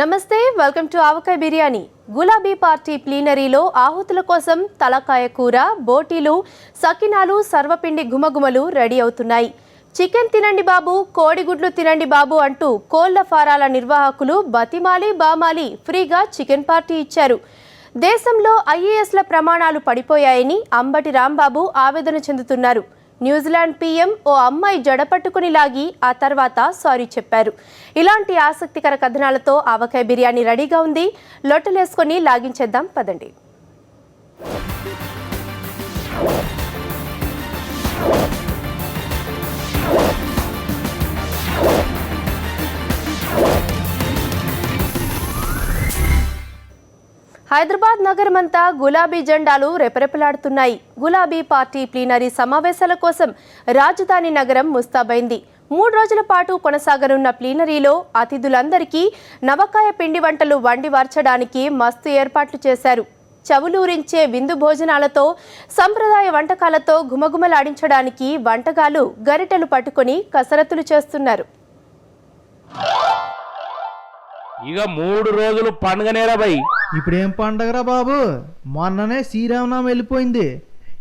నమస్తే, welcome to ఆవకాయ బిర్యానీ. గులాబీ party ప్లీనరీలో ఆహుతుల కోసం తలకాయ కూర, బోటీలు, సకినాలు, సర్వపిండి గుమగుమలు రెడీ అవుతున్నాయి. చికెన్ తినండి బాబు, కోడిగుడ్లు తినండి బాబు అంటూ కోళ్ల ఫారాల నిర్వాహకులు బతిమాలి బామాలి ఫ్రీగా చికెన్ పార్టీ ఇచ్చారు. దేశంలో ఐఏఎస్ల ప్రమాణాలు పడిపోయాయని అంబటి రాంబాబు ఆవేదన చెందుతున్నారు. న్యూజిలాండ్ పీఎం ఓ అమ్మాయి జడపట్టుకుని లాగి ఆ తర్వాత సారీ చెప్పారు. ఇలాంటి ఆసక్తికర కథనాలతో ఆవకాయ బిర్యానీ రెడీగా ఉంది. లొట్టలేసుకొని లాగించేద్దాం పదండి. హైదరాబాద్ నగరమంతా గులాబీ జెండాలు రెపరెపలాడుతున్నాయి. గులాబీ పార్టీ ప్లీనరీ సమావేశాల కోసం రాజధాని నగరం ముస్తాబైంది. 3 రోజుల పాటు కొనసాగనున్న ప్లీనరీలో అతిథులందరికీ నవకాయ పిండి వంటలు వండి వార్చడానికి మస్తు ఏర్పాట్లు చేశారు. చవులూరించే విందు భోజనాలతో, సంప్రదాయ వంటకాలతో గుమగుమలాడించడానికి వంటగాలు గరిటెలు పట్టుకొని కసరత్తులు చేస్తున్నారు. ఇక 3 రోజులు పండుగనేరా బై. ఇప్పుడేం పండగరా బాబు, మొన్ననే శ్రీరామనామం వెళ్ళిపోయింది.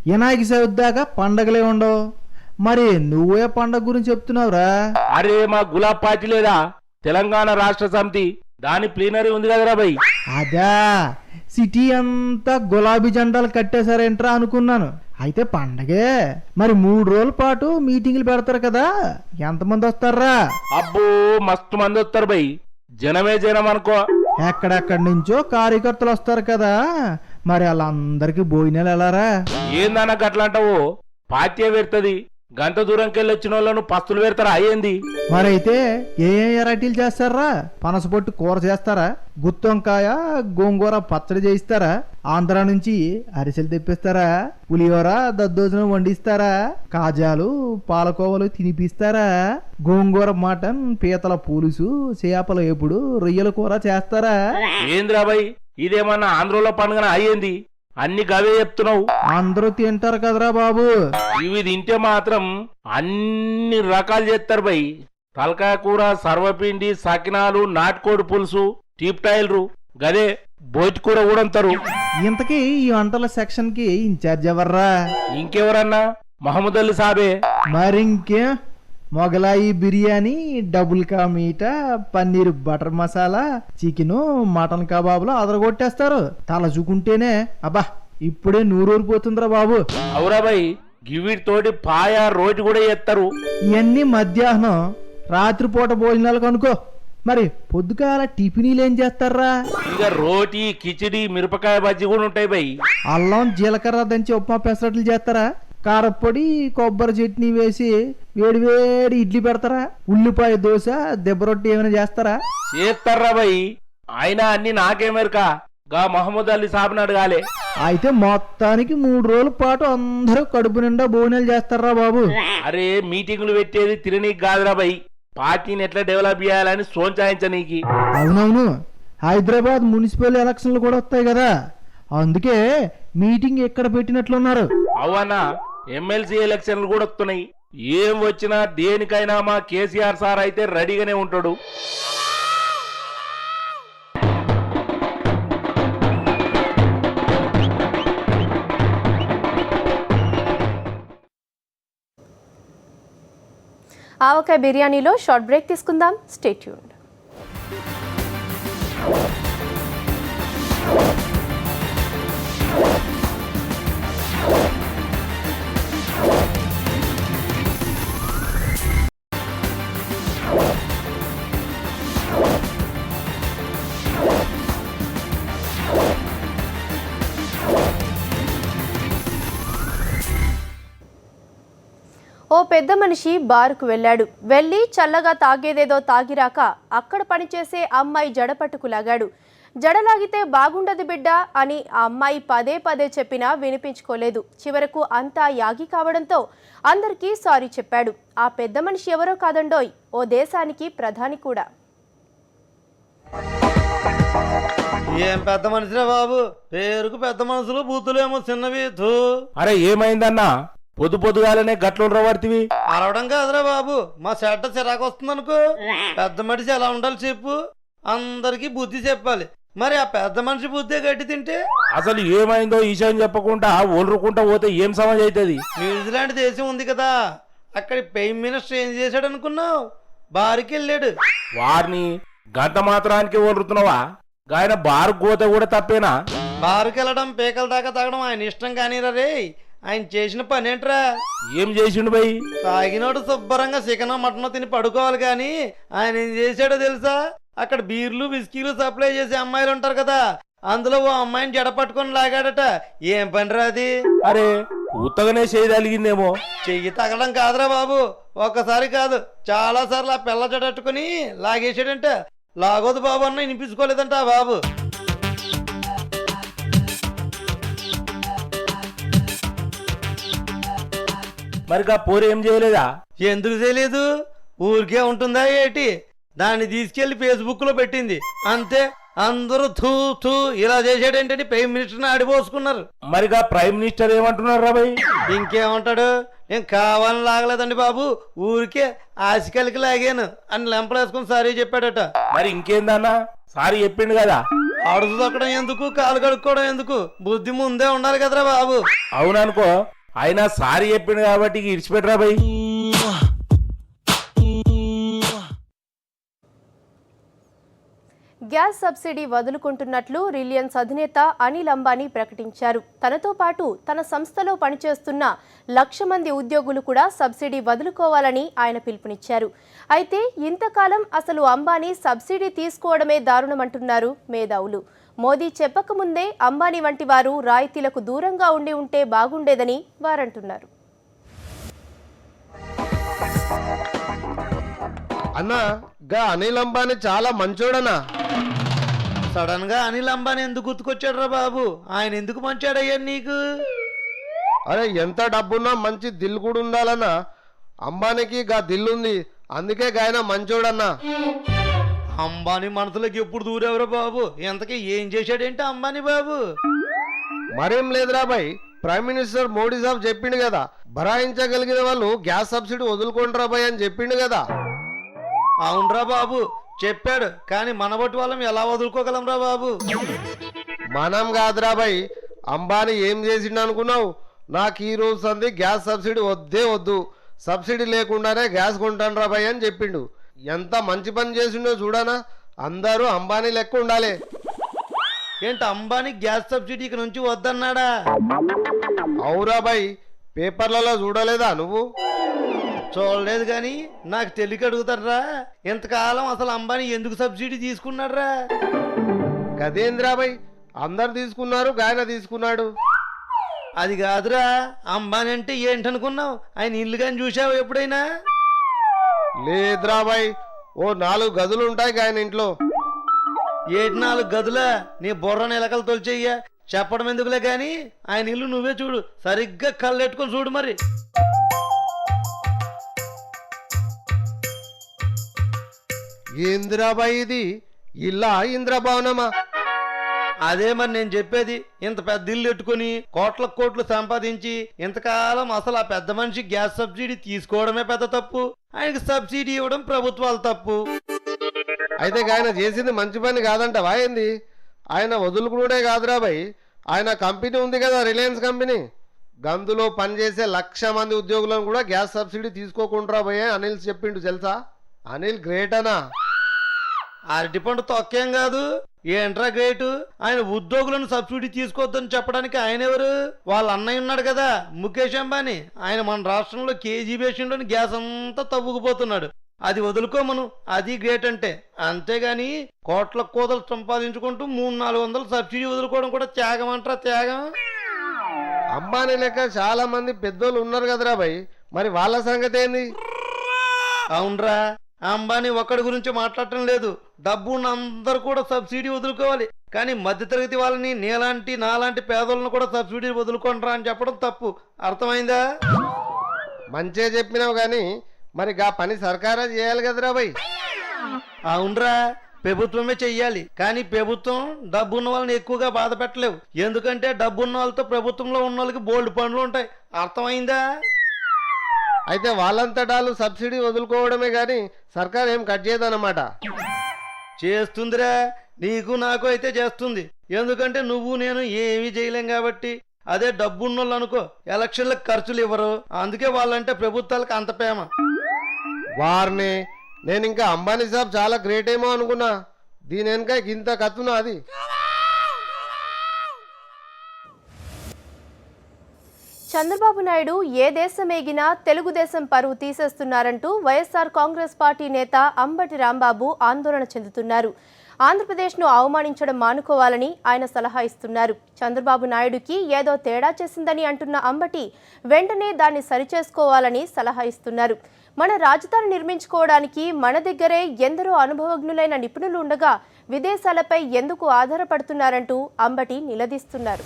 వినాయక చవితి దాకా పండగలే ఉండవు. మరి నువ్వే పండగ గురించి చెప్తున్నావురా? అరే మా గులాబ్ పార్టీ లేదా తెలంగాణ రాష్ట్ర సమితి, దాని ప్లీనరీ ఉంది కదరా బై. అదా, సిటీ అంతా గులాబీ జెండాలు కట్టేశారేంట్రా అనుకున్నాను. అయితే పండగే. మరి 3 రోజుల పాటు మీటింగులు పెడతారు కదా, ఎంతమంది వస్తారా? అబ్బో మస్తు మంది వస్తారు బై. జనమే జనం అనుకో. ఎక్కడెక్కడి నుంచో కార్యకర్తలు వస్తారు కదా, మరి వాళ్ళందరికీ భోజనాలు ఎలారా? ఏందన్నా గట్లంటావు? పార్టీ పెడుతుంది, గంట దూరంకెళ్ళి వచ్చిన వాళ్ళను పస్తులు పెడతారా అయ్యింది. మరైతే ఏ వెరైటీలు చేస్తారా? పనసపొట్టు కూర చేస్తారా? గుత్తొంకాయ గోంగూర పచ్చడి చేయిస్తారా? ఆంధ్ర నుంచి అరిసెలు తెప్పిస్తారా? పులిహోర దద్దోజనం వండిస్తారా? కాజాలు పాలకోవలు తినిపిస్తారా? గోంగూర మటన్, పీతల పులుసు, చేపల ఎప్పుడు, రొయ్యల కూర చేస్తారా? ఏంద్రా బై, ఇదేమన్నా ఆంధ్రలో పండుగన అయ్యింది? అన్ని గవే చెప్తున్నావు. అందరూ తింటారు కదరా బాబు. ఇవి తింటే మాత్రం అన్ని రకాలు చేస్తారు బై. తలకాయ కూర, సర్వపిండి, సకినాలు, నాటుకోడి పులుసు, టీప్టాయిలరు, గదే బోటి కూర కూడా అంటారు. ఇంతకీ ఈ వంటల సెక్షన్ కి ఇన్ఛార్జ్ ఎవర్రా? ఇంకెవరన్నా మహమ్మద్ అలీ సాబే. మరింకే Mughlai biryani, double ka meetha, paneer butter masala, chicken, mutton కబాబులు అదరగొట్టేస్తారు. తలచుకుంటేనే అబ్బా ఇప్పుడే నూరూరిపోతుందిరా బాబు. అవురా బై, గివిటితోటి పాయ రోటి కూడా చేస్తారు. ఇవన్నీ మధ్యాహ్నం రాత్రిపూట భోజనాలు కనుకో. మరి పొద్దుకాల టిఫినీలు ఏం చేస్తారా? ఇక రోటీ, కిచిడి, మిరపకాయ బజ్జీ కూడా ఉంటాయి బై. అల్లం జీలకర్ర దంచి ఉప్మా పెసరట్లు చేస్తారా? కారపొడి, కొబ్బరి చట్నీ వేసి వేడి వేడి ఇడ్లీ పెడతారా? ఉల్లిపాయ దోశ, దెబ్బ రొట్టి ఏమైనా చేస్తారా? చేస్తారా బై. అయినా అన్ని నాకేమెరక, గా మహమ్మద్ అలీ సాబ్ని అడగాలే. అయితే మొత్తానికి 3 రోజుల పాటు అందరూ కడుపు నిండా భోజనాలు చేస్తారా బాబు? అరే మీటింగులు పెట్టేది తిననీకి కాదురా బై, పార్టీని ఎట్లా డెవలప్ చేయాలని సోంచాయించనీకి. అవునవును, హైదరాబాద్ మున్సిపల్ ఎలక్షన్లు కూడా వస్తాయి కదా, అందుకే మీటింగ్ ఎక్కడ పెట్టినట్లున్నారు. అవునా, ఎమ్మెల్సీ ఎలక్షన్లు కూడా వస్తున్నాయి. ఏం వచ్చినా దేనికైనా మా కేసీఆర్ సార్ అయితే రెడీగానే ఉంటాడు. ఆవకాయ బిర్యానీలో షార్ట్ బ్రేక్ తీసుకుందాం. Stay tuned. ఓ పెద్ద మనిషి బారుకు వెళ్ళాడు. వెళ్ళి చల్లగా తాగేదేదో తాగిరాక అక్కడ పనిచేసే అమ్మాయి జడపట్టుకు లాగాడు. జడలాగితే బాగుండదు బిడ్డ అని ఆ అమ్మాయి పదే పదే చెప్పినా వినిపించుకోలేదు. చివరకు అంతా యాగి కావడంతో అందరికీ సారీ చెప్పాడు. ఆ పెద్ద మనిషి ఎవరో కాదండోయ్, ఓ దేశానికి ప్రధాని కూడా. ఏం పెద్ద మనిషిరా బాబు, పేరుకు పెద్ద మనుషులు, బూతులేమో చిన్నవి. అరే ఏమైందన్నా, పొద్దు పొద్దుగాలనే గట్లు రవర్తివి. అరవడం కాదురా బాబు, మా చెడ్డ చిరాకు వస్తుంది అనుకో. పెద్ద మనిషి ఎలా ఉండాలి చెప్పు. అందరికీ బుద్ధి చెప్పాలి. మరి ఆ పెద్ద మనిషి బుద్ధే గట్టి తింటే అసలు ఏమైందో ఈశాన్ చెప్పకుండా ఒలురుకుంటా పోతే ఏం సమజ్ అవుతుంది? న్యూజిలాండ్ దేశం ఉంది కదా, అక్కడి ప్రైమ్ మినిస్టర్ ఏం చేశాడు అనుకున్నావు? బారికి వెళ్ళాడు. వారిని గంట మాత్రానికి ఒలురుతున్నావా? ఆయన బారు పోతే కూడా తప్పేనా? బారుకి వెళ్ళడం, పీకల దాకా తాగడం ఆయన ఇష్టం కానీరా రే. ఆయన చేసిన పని ఏంట్రా? ఏం చేసిండు బై? తాగినోడు శుభ్రంగా చికెన్ మటన్ తిని పడుకోవాలి, కానీ ఆయన ఏం చేశాడో తెలుసా? అక్కడ బీర్లు విస్కీలు సప్లై చేసే అమ్మాయిలు ఉంటారు కదా, అందులో ఓ అమ్మాయిని జడ పట్టుకొని లాగాడట. ఏం పనిరా అది? అరే ఉత్తగానే చేయగలిగిందేమో. చెయ్యి తగడం కాదురా బాబు, ఒక్కసారి కాదు చాలా సార్లు ఆ పిల్ల జడట్టుకుని లాగేసాడంట. లాగోదు బాబు అన్న వినిపించుకోలేదంట ఆ బాబు. మరి ఆ పోరు ఏం చేయలేదా? ఎందుకు తెలియదు? ఊరికే ఉంటుందా ఏటి? దాన్ని తీసుకెళ్లి ఫేస్బుక్ లో పెట్టింది అంతే. అందరూ థూ థూ ఇలా చేసాడేంటని ప్రైమ్ మినిస్టర్ని ఆడిపోసుకున్నారు. మరి ఆ ప్రైమ్ మినిస్టర్ ఏమంటున్నారు రా బై? ఇంకేమంటాడు? నేను కావాలని లాగలేదండి బాబు, ఊరికే ఆశకలికి లాగాను అని లెంపలేసుకుని సారీ చెప్పాడట. మరి ఇంకేందన్నా, సారీ చెప్పిండు కదా. అడుగు తొక్కడం ఎందుకు, కాలు కడుక్కోవడం ఎందుకు? బుద్ధి ముందే ఉండాలి కదరా బాబు. అవుననుకో, అయినా సారీ చెప్పిండు కాబట్టి ఇడిచిపెట్టరా బై. గ్యాస్ సబ్సిడీ వదులుకుంటున్నట్లు రిలయన్స్ అధినేత అనిల్ అంబానీ ప్రకటించారు. తనతో పాటు తన సంస్థలో పనిచేస్తున్న 1,00,000 మంది ఉద్యోగులు కూడా సబ్సిడీ వదులుకోవాలని ఆయన పిలుపునిచ్చారు. అయితే ఇంతకాలం అసలు అంబానీ సబ్సిడీ తీసుకోవడమే దారుణమంటున్నారు మేధావులు. మోదీ చెప్పకముందే అంబానీ వంటి వారు రాయితీలకు దూరంగా ఉంటే బాగుండేదని వారంటున్నారు. అన్నా, గా అనిల్ అంబానీ చాలా మంచోడనా? సడన్ గా అనిల్ అంబానీ ఎందుకు గుర్తుకొచ్చాడు రా బాబు? ఆయన ఎందుకు మంచాడయ్యా నీకు? అరే ఎంత డబ్బున్నా మంచి దిల్ కూడా ఉండాలన్నా. అంబానీకి గా దిల్లుంది, అందుకే గాయన మంచోడన్నా. అంబానీ మనసులోకి ఎప్పుడు దూరేవరా బాబు? ఎంతకీ ఏం చేశాడేంటి అంబానీ బాబు? మరేం లేదురా బాయ్, ప్రైమ్ మినిస్టర్ మోడీ సాబ్ చెప్పిండు కదా, భరాయించగలిగిన వాళ్ళు గ్యాస్ సబ్సిడీ వదులుకుంటారా బాయ్ అని చెప్పిండు కదా. అవునరా బాబు చెప్పాడు, కానీ మన బట్టి వాళ్ళం ఎలా వదులుకోగలం రా బాబు? మనం కాదురా బాయ్, అంబానీ ఏం చేసిండు అనుకున్నావు? నాకు ఈ రోజు సంది గ్యాస్ సబ్సిడీ వద్దే వద్దు, సబ్సిడీ లేకుండానే గ్యాస్ కొంటాను రా బాయ్ అని చెప్పిండు. ఎంత మంచి పని చేసిండో చూడనా. అందరూ అంబానీ లెక్క ఉండాలి. ఏంటి అంబానీ గ్యాస్ సబ్సిడీ ఇక నుంచి వద్దన్నాడా? అవురా బాయ్, పేపర్లలో చూడలేదా నువ్వు? చూడలేదు, కానీ నాకు తెలియక అడుగుతారా, ఇంతకాలం అసలు అంబానీ ఎందుకు సబ్సిడీ తీసుకున్నాడ్రా? గదేంద్రా బాయ్, అందరు తీసుకున్నారు, గాయన తీసుకున్నాడు. అది కాదురా, అంబానీ అంటే ఏంటనుకున్నావు? ఆయన ఇల్లు కానీ చూసావు ఎప్పుడైనా? లేదురా బాయ్, ఓ 4 గదులు ఉంటాయి గాయన ఇంట్లో. 4 గదులా? నీ బుర్రని ఎలకలు తొలిచేయ్యా, చెప్పడం ఎందుకులే కానీ ఆయన ఇల్లు నువ్వే చూడు, సరిగ్గా కళ్ళెట్టుకొని చూడు. మరి ఏందిరా బాయ్ ఇది? ఇల్లా ఇంద్రభవనమా? అదే మరి నేను చెప్పేది. ఇంత పెద్ద ఇల్లు ఎట్టుకుని కోట్లు సంపాదించి ఇంతకాలం అసలు ఆ పెద్ద మనిషి గ్యాస్ సబ్సిడీ తీసుకోవడమే పెద్ద తప్పు, ఆయనకి సబ్సిడీ ఇవ్వడం ప్రభుత్వాలు తప్పు. అయితే ఆయన చేసింది మంచి పని కాదంటవా ఏంది? ఆయన వదులుకునే కాదురా బాయ్, ఆయన కంపెనీ ఉంది కదా, రిలయన్స్ కంపెనీ, గందులో పనిచేసే 1,00,000 మంది ఉద్యోగులను కూడా గ్యాస్ సబ్సిడీ తీసుకోకుండా పోయే అనిల్ చెప్పిండు తెలుసా. అనిల్ గ్రేట్ అనా. అరటిపండు తొక్కేం కాదు, ఏంట్రా గ్రేటు? ఆయన ఉద్యోగులను సబ్సిడీ తీసుకోవద్దని చెప్పడానికి ఆయన ఎవరు? వాళ్ళ అన్నయ్య ఉన్నాడు కదా, ముఖేష్ అంబానీ. ఆయన మన రాష్ట్రంలో కేజీ బేషన్లోని గ్యాస్ అంతా తవ్వుకుపోతున్నాడు. అది వదులుకోమను, అది గ్రేట్ అంటే. అంతేగాని కోట్ల కోతలు సంపాదించుకుంటూ 300-400 సబ్సిడీ వదులుకోవడం కూడా త్యాగం అంటారా? త్యాగం. అంబానీ లెక్క చాలా మంది పెద్దోళ్ళు ఉన్నారు కదరా బాయ్, మరి వాళ్ళ సంగతి ఏంది? అవునరా, అంబానీ ఒక్కడి గురించి మాట్లాడటం లేదు. డబ్బు ఉన్న అందరూ కూడా సబ్సిడీ వదులుకోవాలి, కానీ మధ్యతరగతి వాళ్ళని, నీలాంటి నాలాంటి పేదలను కూడా సబ్సిడీ వదులుకుంటారా అని చెప్పడం తప్పు. అర్థమైందా? మంచిగా చెప్పినావు కానీ మరి గా పని సర్కారే చేయాలి కదరా బాయ్. అవునరా, ప్రభుత్వమే చెయ్యాలి, కానీ ప్రభుత్వం డబ్బున్న వాళ్ళని ఎక్కువగా బాధ పెట్టలేవు. ఎందుకంటే డబ్బున్న వాళ్ళతో ప్రభుత్వంలో ఉన్న వాళ్ళకి బోల్డ్ పనులు ఉంటాయి. అర్థమైందా? అయితే వాళ్ళంతటాలు సబ్సిడీ వదులుకోవడమే కానీ సర్కార్ ఏం కట్ చేయదన్నమాట. చేస్తుందిరా, నీకు నాకు అయితే చేస్తుంది. ఎందుకంటే నువ్వు నేను ఏమీ చేయలేం కాబట్టి. అదే డబ్బున్నోళ్ళు అనుకో, ఎలక్షన్లకు ఖర్చులు ఇవ్వరు, అందుకే వాళ్ళంటే ప్రభుత్వాలకు అంత ప్రేమ. వారిని నేను ఇంకా అంబానీ సాబ్ చాలా గ్రేట్ ఏమో అనుకున్నా, దీని వెనక ఇంత కత్తున్నా అది. చంద్రబాబు నాయుడు ఏ దేశమేగినా తెలుగుదేశం పరువు తీసేస్తున్నారంటూ వైఎస్ఆర్ కాంగ్రెస్ పార్టీ నేత అంబటి రాంబాబు ఆందోళన చెందుతున్నారు. ఆంధ్రప్రదేశ్ను అవమానించడం మానుకోవాలని ఆయన సలహా ఇస్తున్నారు. చంద్రబాబు నాయుడుకి ఏదో తేడా చేసిందని అంటున్న అంబటి వెంటనే దాన్ని సరిచేసుకోవాలని సలహా ఇస్తున్నారు. మన రాజధాని నిర్మించుకోవడానికి మన దగ్గరే ఎందరో అనుభవజ్ఞులైన నిపుణులు ఉండగా విదేశాలపై ఎందుకు ఆధారపడుతున్నారంటూ అంబటి నిలదీస్తున్నారు.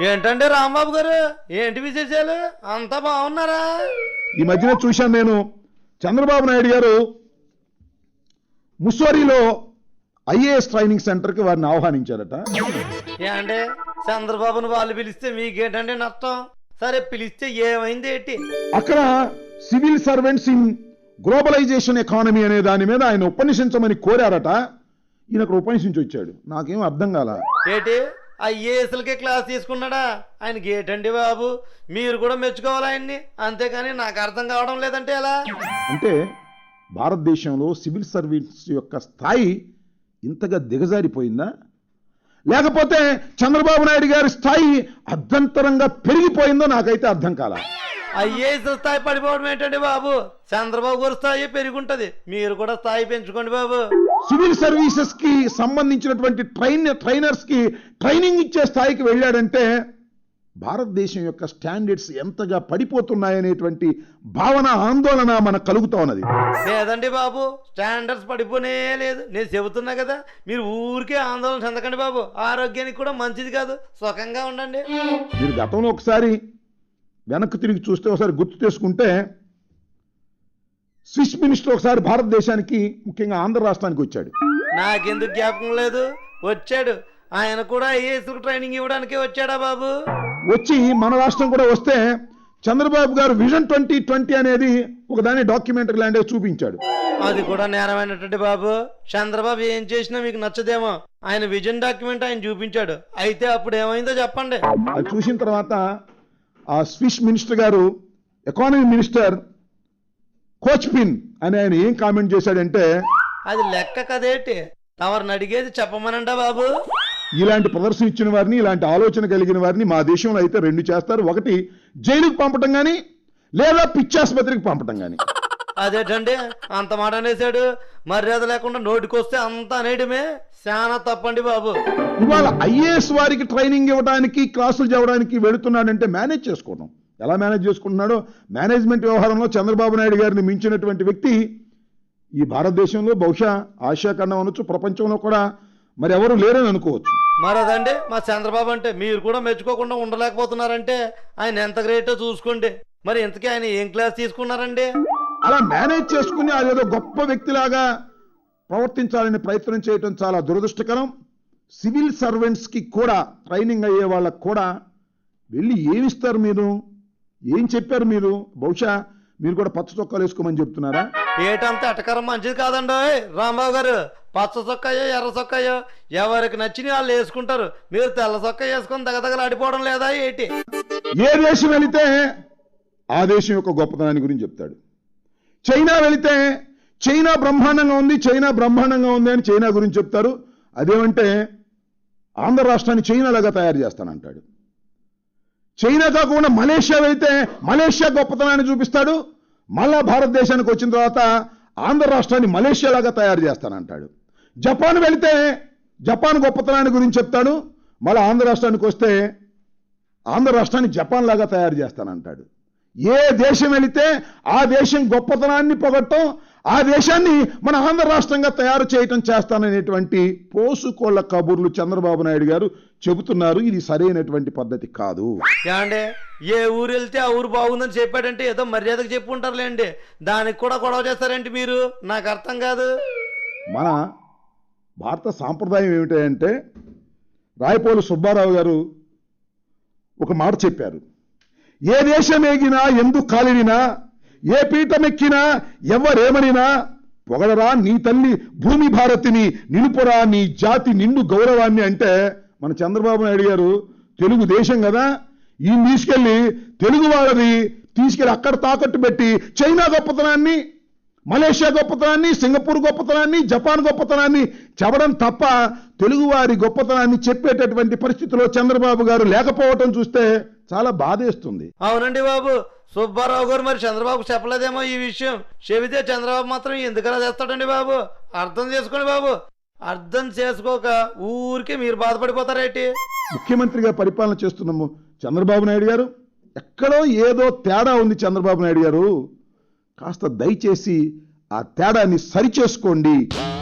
ఏంటంటే రాంబాబు గారు, ఏంటి విశేషాలు? అంతా బాగున్నారా? ఈ మధ్యన చూశాను నేను, చంద్రబాబు నాయుడు గారు ముస్సోరిలో ఐఏఎస్ ట్రైనింగ్ సెంటర్కి వారిని ఆహ్వానించారట. ఏంటే చంద్రబాబును వాళ్ళు పిలిస్తే మీకేంటంటే నష్టం? సరే పిలిస్తే ఏమైంది ఏంటి? అక్కడ civil servants in globalisation economy అనే దాని మీద ఆయన ఉపన్యసించమని కోరారట. ఈయన అక్కడ ఉపన్యసించి వచ్చాడు. నాకేం అర్థం కాల. ఏంటి ఐఏఎస్లకే క్లాస్ తీసుకున్నాడా? ఆయనకి ఏటండి బాబు, మీరు కూడా మెచ్చుకోవాలి ఆయన్ని, అంతేకాని నాకు అర్థం కావడం లేదంటే ఎలా? అంటే భారతదేశంలో సివిల్ సర్వీస్ యొక్క స్థాయి ఇంతగా దిగజారిపోయిందా, లేకపోతే చంద్రబాబు నాయుడు గారి స్థాయి అభ్యంతరంగా పెరిగిపోయిందో నాకైతే అర్థం కాల. ఐఏఎస్ స్థాయి పడిపోవడం ఏంటండి బాబు? చంద్రబాబు గారి స్థాయి పెరుగుంటది, మీరు కూడా స్థాయి పెంచుకోండి బాబు. సివిల్ సర్వీసెస్ కి సంబంధించినటువంటి ట్రైనర్స్ కి ట్రైనింగ్ ఇచ్చే స్థాయికి వెళ్ళాడంటే భారతదేశం యొక్క స్టాండర్డ్స్ ఎంతగా పడిపోతున్నాయనేటువంటి భావన, ఆందోళన మనకు కలుగుతా ఉన్నది. లేదండి బాబు, స్టాండర్డ్స్ పడిపోనే లేదు. నేను చెబుతున్నా కదా, మీరు ఊరికే ఆందోళన చెందకండి బాబు. ఆరోగ్యానికి కూడా మంచిది కాదు, సుఖంగా ఉండండి. మీరు గతంలో ఒకసారి వెనక్కి తిరిగి చూస్తే, ఒకసారి గుర్తు చేసుకుంటే, స్విస్ మినిస్టర్ ఒకసారి భారతదేశానికి, ముఖ్యంగా ఆంధ్ర రాష్ట్రానికి వచ్చాడు. నాకెందుకు జ్ఞాపకం లేదు? వచ్చాడు. ఆయన కూడా ఐఏఎస్ ట్రైనింగ్ ఇవ్వడానికే వచ్చాడా బాబు? వచ్చి మన రాష్ట్రం కూడా వస్తే చంద్రబాబు గారు విజన్ 2020 అనేది ఒక దాన్ని డాక్యుమెంటరీ లాంటివి చూపించాడు. అది కూడా నేరమైనటువంటి బాబు. చంద్రబాబు ఏం చేసినా మీకు నచ్చదేమో, ఆయన విజన్ డాక్యుమెంట్ ఆయన చూపించాడు. అయితే అప్పుడు ఏమైందో చెప్పండి. అది చూసిన తర్వాత ఆ స్విస్ మినిస్టర్ గారు, ఎకానమీ మినిస్టర్ కోచ్పిన్ అని ఆయన ఏం కామెంట్ చేశాడంటే, అది లెక్క కదేటి, తమరిని అడిగేది చెప్పమనండా బాబు. ఇలాంటి ప్రదర్శన ఇచ్చిన వారిని, ఇలాంటి ఆలోచన కలిగిన వారిని మా దేశంలో అయితే రెండు చేస్తారు. ఒకటి జైలుకు పంపటం కానీ, లేదా పిచ్చాసుపత్రికి పంపటం కానీ. అదేటండి అంత మాట అనేసాడు? మర్యాద లేకుండా నోటికొస్తే అంత అనేయడమే చాలా తప్పండి బాబు. ఇవాళ ఐఏఎస్ వారికి ట్రైనింగ్ ఇవ్వడానికి, క్లాసులు చెప్పడానికి వెళుతున్నాడంటే మేనేజ్ చేసుకోవడం. ఎలా మేనేజ్ చేసుకుంటున్నాడో, మేనేజ్మెంట్ వ్యవహారంలో చంద్రబాబు నాయుడు గారిని మించినటువంటి వ్యక్తి ఈ భారతదేశంలో, బహుశా ఆసియా ఖండం అనొచ్చు, ప్రపంచంలో కూడా మరి ఎవరు లేరని అనుకోవచ్చు. మరి అదండి మా చంద్రబాబు అంటే. మీరు కూడా మెచ్చుకోకుండా ఉండలేకపోతున్నారంటే ఆయన ఎంత గ్రేటో చూసుకోండి. మరి ఇంతకీ ఆయన ఏం క్లాస్ తీసుకున్నారండి? అలా మేనేజ్ చేసుకుని అదేదో గొప్ప వ్యక్తిలాగా ప్రవర్తించాలని ప్రయత్నం చేయటం చాలా దురదృష్టకరం. సివిల్ సర్వెంట్స్కి కూడా, ట్రైనింగ్ అయ్యే వాళ్ళకు కూడా వెళ్ళి ఏమిస్తారు మీరు, ఏం చెప్పారు మీరు? బహుశా మీరు కూడా పచ్చ చొక్కాలు వేసుకోమని చెప్తున్నారా? ఏటంతా ఎటకరం మంచిది కాదండి రాంబాబు గారు. పచ్చ చొక్కాయో ఎర్ర చొక్కాయో ఎవరికి నచ్చిన వాళ్ళు వేసుకుంటారు. మీరు తెల్ల చొక్కా వేసుకొని దగదగలు ఆడిపోవడం లేదా ఏంటి? ఏ దేశం వెళితే ఆ దేశం యొక్క గొప్పతనాన్ని గురించి చెప్తాడు. చైనా వెళితే చైనా బ్రహ్మాండంగా ఉంది, చైనా బ్రహ్మాండంగా ఉంది అని చైనా గురించి చెప్తారు. అదేమంటే ఆంధ్ర రాష్ట్రాన్ని చైనాలాగా తయారు చేస్తానంటాడు. చైనా కాకుండా మలేషియా వెళితే మలేషియా గొప్పతనాన్ని చూపిస్తాడు. మళ్ళా భారతదేశానికి వచ్చిన తర్వాత ఆంధ్ర రాష్ట్రాన్ని మలేషియాలాగా తయారు చేస్తానంటాడు. జపాన్ వెళితే జపాన్ గొప్పతనాన్ని గురించి చెప్తాడు. మళ్ళీ ఆంధ్ర రాష్ట్రానికి వస్తే ఆంధ్ర రాష్ట్రాన్ని జపాన్ లాగా తయారు చేస్తానంటాడు. ఏ దేశం వెళితే ఆ దేశం గొప్పతనాన్ని పొగట్టం, ఆ దేశాన్ని మన ఆంధ్ర రాష్ట్రంగా తయారు చేయటం చేస్తాననేటువంటి పోసుకోళ్ల కబుర్లు చంద్రబాబు నాయుడు గారు చెబుతున్నారు. ఇది సరైనటువంటి పద్ధతి కాదు. ఏమండి, ఏ ఊరు వెళ్తే ఆ ఊరు బాగుందని చెప్పాడంటే ఏదో మర్యాదకు చెప్పు ఉంటారులేండి, దానికి కూడా గొడవ చేస్తారేంటి మీరు? నాకు అర్థం కాదు. మన భారత సాంప్రదాయం ఏమిటంటే, రాయపోలు సుబ్బారావు గారు ఒక మాట చెప్పారు. ఏ దేశం ఎగినా, ఎందు కాలిడినా, ఏ పీఠమెక్కినా, ఎవరేమనినా పొగడరా నీ తల్లి భూమి భారతిని, నిలుపురా నీ జాతి నిండు గౌరవాన్ని అంటే మన చంద్రబాబు నాయుడు గారు తెలుగుదేశం కదా, ఈయన తీసుకెళ్ళి తెలుగు వాళ్ళని తీసుకెళ్ళి అక్కడ తాకట్టు పెట్టి చైనా గొప్పతనాన్ని, మలేషియా గొప్పతనాన్ని, సింగపూర్ గొప్పతనాన్ని, జపాన్ గొప్పతనాన్ని చెప్పడం తప్ప తెలుగువారి గొప్పతనాన్ని చెప్పేటటువంటి పరిస్థితిలో చంద్రబాబు గారు లేకపోవటం చూస్తే చాలా బాధేస్తుంది. అవునండి బాబు, సుబ్బారావు గారు మరి చంద్రబాబు చెప్పలేదేమో ఈ విషయం. చెబితే చంద్రబాబు మాత్రం ఎందుకలా చేస్తాడండి బాబు? అర్థం చేసుకోండి బాబు. అర్థం చేసుకోక ఊరికే మీరు బాధపడిపోతారేంటి? ముఖ్యమంత్రిగా పరిపాలన చేస్తున్నాము చంద్రబాబు నాయుడు గారు, ఎక్కడో ఏదో తేడా ఉంది చంద్రబాబు నాయుడు గారు, కాస్త దయచేసి ఆ తేడాన్ని సరిచేసుకోండి.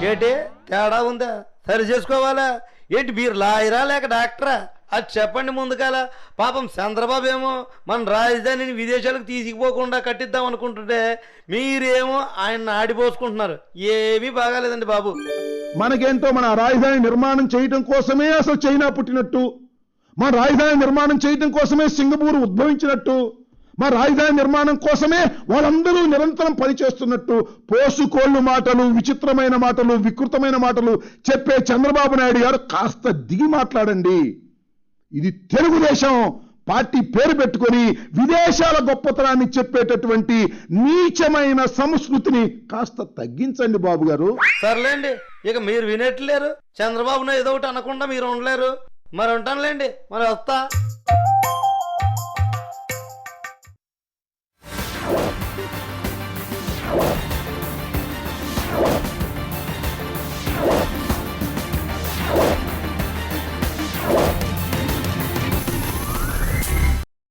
ఏంటి తేడా ఉందా? సరి చేసుకోవాలా ఏంటి? మీరు లాయరా లేక డాక్టరా? అది చెప్పండి ముందుకాల. పాపం చంద్రబాబు ఏమో మన రాజధానిని విదేశాలకు తీసుకుపోకుండా కట్టిద్దాం అనుకుంటుంటే మీరేమో ఆయన ఆడిపోసుకుంటున్నారు. ఏమీ బాగాలేదండి బాబు. మనకేంటో మన రాజధాని నిర్మాణం చేయటం కోసమే అసలు చైనా పుట్టినట్టు, మన రాజధాని నిర్మాణం చేయటం కోసమే సింగపూర్ ఉద్భవించినట్టు, మా రాజధాని నిర్మాణం కోసమే వాళ్ళందరూ నిరంతరం పనిచేస్తున్నట్టు పోసుకోళ్ళు మాటలు, విచిత్రమైన మాటలు, వికృతమైన మాటలు చెప్పే చంద్రబాబు నాయుడు గారు కాస్త దిగి మాట్లాడండి. ఇది తెలుగుదేశం పార్టీ పేరు పెట్టుకొని విదేశాల గొప్పతనాన్ని చెప్పేటటువంటి నీచమైన సంస్కృతిని కాస్త తగ్గించండి బాబు గారు. సర్లేండి, ఇక మీరు వినట్లేరు. చంద్రబాబును ఏదో ఒకటి అనకుండా మీరు ఉండలేరు. మరి ఉంటానులేండి, మరి వస్తా.